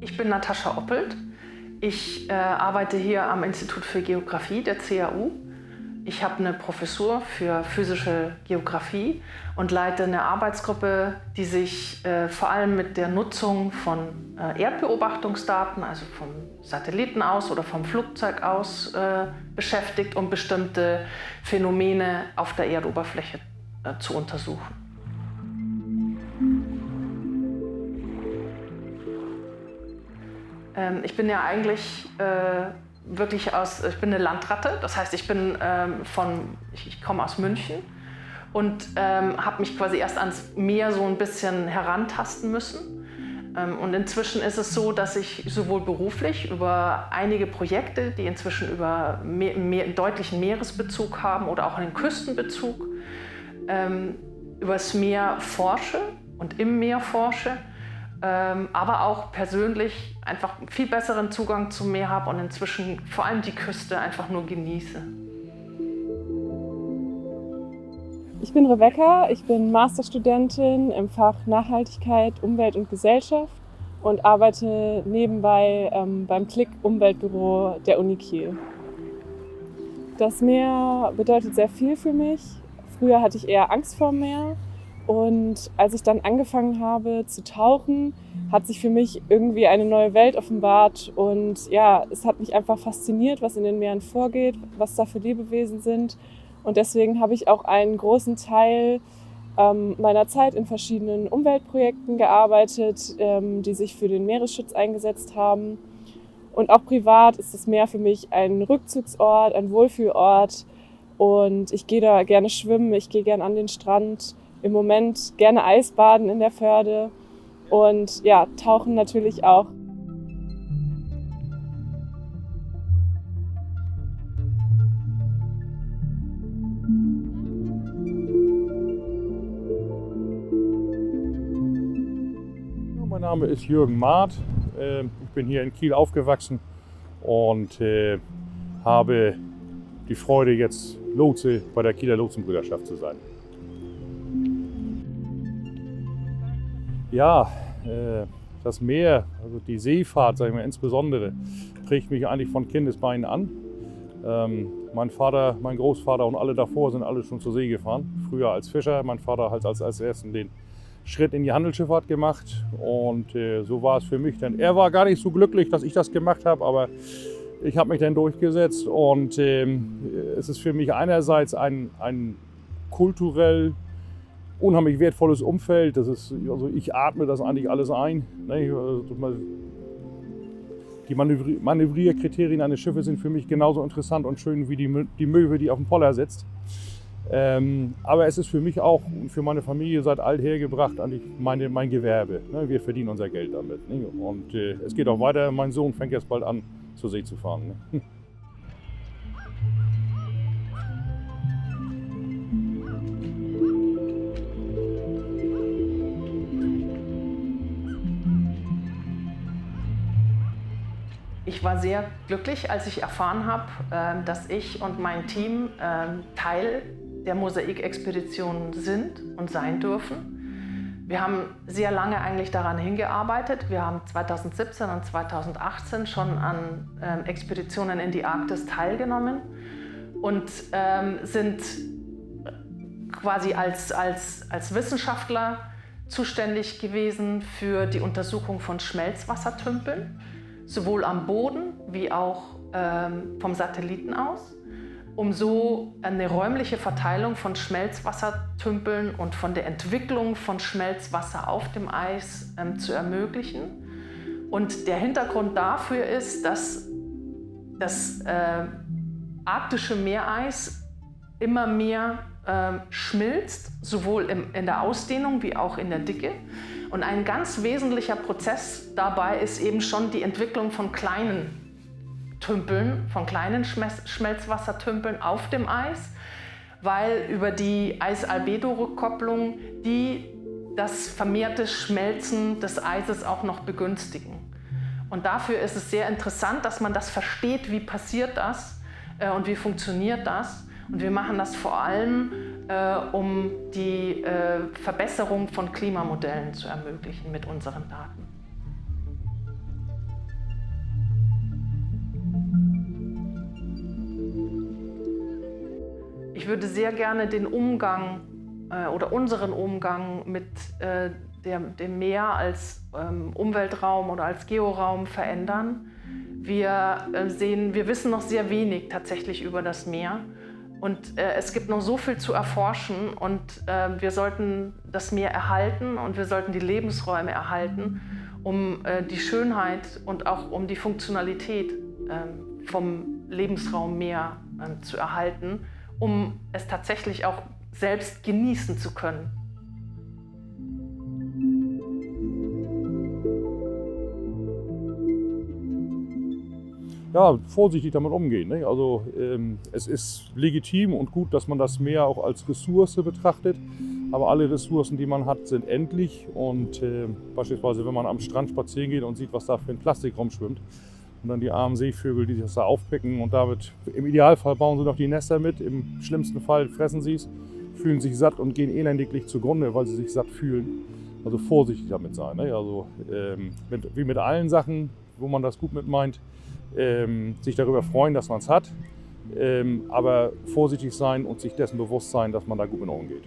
Ich bin Natascha Oppelt. Ich arbeite hier am Institut für Geographie der CAU. Ich habe eine Professur für physische Geographie und leite eine Arbeitsgruppe, die sich vor allem mit der Nutzung von Erdbeobachtungsdaten, also vom Satelliten aus oder vom Flugzeug aus, beschäftigt, um bestimmte Phänomene auf der Erdoberfläche zu untersuchen. Ich bin ja eigentlich ich bin eine Landratte, das heißt, ich komme aus München und habe mich quasi erst ans Meer so ein bisschen herantasten müssen. Und inzwischen ist es so, dass ich sowohl beruflich über einige Projekte, die inzwischen über deutlichen Meeresbezug haben oder auch einen Küstenbezug, über das Meer forsche und im Meer forsche, aber auch persönlich einfach einen viel besseren Zugang zum Meer habe und inzwischen vor allem die Küste einfach nur genieße. Ich bin Rebecca, ich bin Masterstudentin im Fach Nachhaltigkeit, Umwelt und Gesellschaft und arbeite nebenbei beim Klick Umweltbüro der Uni Kiel. Das Meer bedeutet sehr viel für mich. Früher hatte ich eher Angst vor dem Meer. Und als ich dann angefangen habe zu tauchen, hat sich für mich irgendwie eine neue Welt offenbart. Und ja, es hat mich einfach fasziniert, was in den Meeren vorgeht, was da für Lebewesen sind. Und deswegen habe ich auch einen großen Teil meiner Zeit in verschiedenen Umweltprojekten gearbeitet, die sich für den Meeresschutz eingesetzt haben. Und auch privat ist das Meer für mich ein Rückzugsort, ein Wohlfühlort. Und ich gehe da gerne schwimmen, ich gehe gerne an den Strand. Im Moment gerne Eisbaden in der Förde und ja, tauchen natürlich auch. Mein Name ist Jürgen Maat. Ich bin hier in Kiel aufgewachsen und habe die Freude, jetzt Lotse bei der Kieler Lotsenbrüderschaft zu sein. Ja, das Meer, also die Seefahrt, sag ich mal, insbesondere, prägt mich eigentlich von Kindesbeinen an. Mein Vater, mein Großvater und alle davor sind alle schon zur See gefahren. Früher als Fischer, mein Vater hat als ersten den Schritt in die Handelsschifffahrt gemacht. Und so war es für mich dann. Er war gar nicht so glücklich, dass ich das gemacht habe, aber ich habe mich dann durchgesetzt. Und es ist für mich einerseits ein kulturell unheimlich wertvolles Umfeld. Also ich atme das eigentlich alles ein. Die Manövrierkriterien eines Schiffes sind für mich genauso interessant und schön wie die Möwe, die auf dem Poller sitzt. Aber es ist für mich auch und für meine Familie seit alther gebracht eigentlich mein Gewerbe. Wir verdienen unser Geld damit. Und es geht auch weiter. Mein Sohn fängt jetzt bald an, zur See zu fahren. Ich war sehr glücklich, als ich erfahren habe, dass ich und mein Team Teil der Mosaik-Expedition sind und sein dürfen. Wir haben sehr lange eigentlich daran hingearbeitet. Wir haben 2017 und 2018 schon an Expeditionen in die Arktis teilgenommen und sind quasi als Wissenschaftler zuständig gewesen für die Untersuchung von Schmelzwassertümpeln, sowohl am Boden wie auch vom Satelliten aus, um so eine räumliche Verteilung von Schmelzwassertümpeln und von der Entwicklung von Schmelzwasser auf dem Eis zu ermöglichen. Und der Hintergrund dafür ist, dass das arktische Meereis immer mehr schmilzt, sowohl in der Ausdehnung wie auch in der Dicke. Und ein ganz wesentlicher Prozess dabei ist eben schon die Entwicklung von kleinen Tümpeln, von kleinen Schmelzwassertümpeln auf dem Eis, weil über die Eis-Albedo-Rückkopplung die das vermehrte Schmelzen des Eises auch noch begünstigen. Und dafür ist es sehr interessant, dass man das versteht, wie passiert das und wie funktioniert das. Und wir machen das vor allem, um die Verbesserung von Klimamodellen zu ermöglichen mit unseren Daten. ich würde sehr gerne den Umgang oder unseren Umgang mit dem Meer als Umweltraum oder als Georaum verändern. Wir wissen noch sehr wenig tatsächlich über das Meer und es gibt noch so viel zu erforschen und wir sollten das Meer erhalten und wir sollten die Lebensräume erhalten, um die Schönheit und auch um die Funktionalität vom Lebensraum Meer zu erhalten, um es tatsächlich auch selbst genießen zu können. Ja, vorsichtig damit umgehen. Ne? Also es ist legitim und gut, dass man das Meer auch als Ressource betrachtet. Aber alle Ressourcen, die man hat, sind endlich. Und beispielsweise, wenn man am Strand spazieren geht und sieht, was da für ein Plastik rumschwimmt, und dann die armen Seevögel, die das da aufpicken und damit im Idealfall bauen sie noch die Nester mit, im schlimmsten Fall fressen sie es, fühlen sich satt und gehen elendiglich zugrunde, weil sie sich satt fühlen. Also vorsichtig damit sein. Ne? Also wie mit allen Sachen, wo man das gut mit meint, sich darüber freuen, dass man es hat, aber vorsichtig sein und sich dessen bewusst sein, dass man da gut mit umgeht.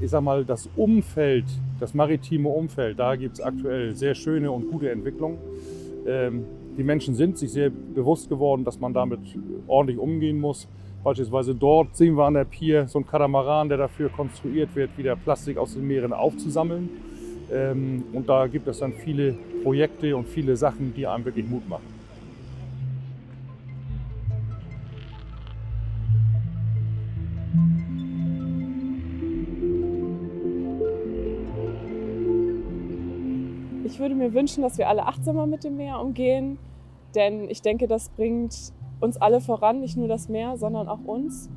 Ich sag mal, das Umfeld, das maritime Umfeld, da gibt es aktuell sehr schöne und gute Entwicklungen. Die Menschen sind sich sehr bewusst geworden, dass man damit ordentlich umgehen muss. Beispielsweise dort sehen wir an der Pier so einen Katamaran, der dafür konstruiert wird, wieder Plastik aus den Meeren aufzusammeln. Und da gibt es dann viele Projekte und viele Sachen, die einem wirklich Mut machen. Ich würde mir wünschen, dass wir alle achtsamer mit dem Meer umgehen, denn ich denke, das bringt uns alle voran, nicht nur das Meer, sondern auch uns.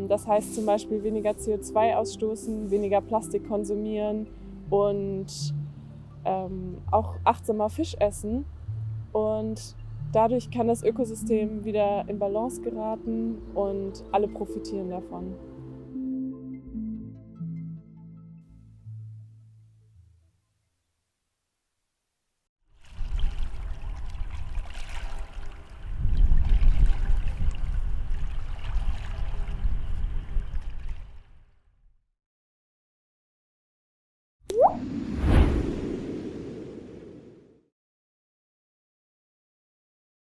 Das heißt zum Beispiel weniger CO2 ausstoßen, weniger Plastik konsumieren und auch achtsamer Fisch essen. Und dadurch kann das Ökosystem wieder in Balance geraten und alle profitieren davon.